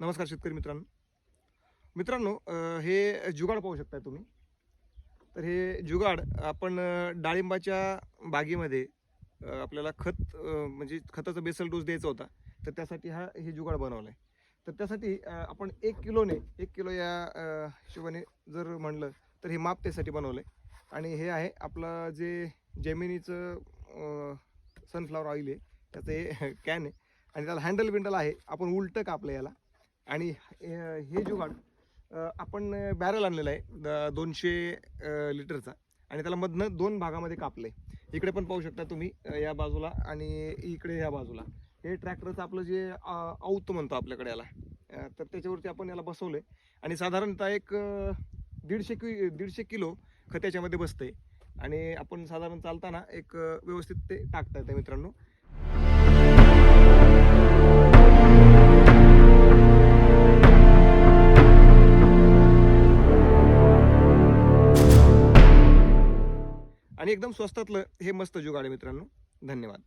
नमस्कार शेतकरी मित्रांनो, हे जुगाड पाहू शकता तुम्ही. तर हे जुगाड आपण डाळिंबाच्या बागेमध्ये आपल्याला म्हणजे खताचा बेसल डोस द्यायचा होता. तर त्यासाठी हे जुगाड बनवलं आहे. तर त्यासाठी आपण 1 किलो या हिशोबाने जर म्हणलं तर हे माप त्यासाठी बनवलं आहे. आणि हे आहे आपलं जे जेमिनीचं सनफ्लॉवर ऑइल आहे, त्याचं हे कॅन आहे. आणि त्याला हँडल आहे. आपण उलटं कापलं याला. आणि हे जुगाड आपण बॅरल आणलेला आहे 200 लिटरचा. आणि त्याला मधनं 2 भागामध्ये कापलंय. इकडे पण पाहू शकता तुम्ही, या बाजूला आणि इकडे ह्या बाजूला. हे ट्रॅक्टरचं आपलं जे औत म्हणतो आपल्याकडे याला, तर त्याच्यावरती आपण याला बसवलंय. आणि साधारणतः एक 150 किलो खत याच्यामध्ये बसतंय. आणि आपण साधारण चालताना एक व्यवस्थित ते टाकता येतं मित्रांनो. आणि एकदम स्वस्तातलं हे मस्त जुगाड आहे मित्रांनो. धन्यवाद.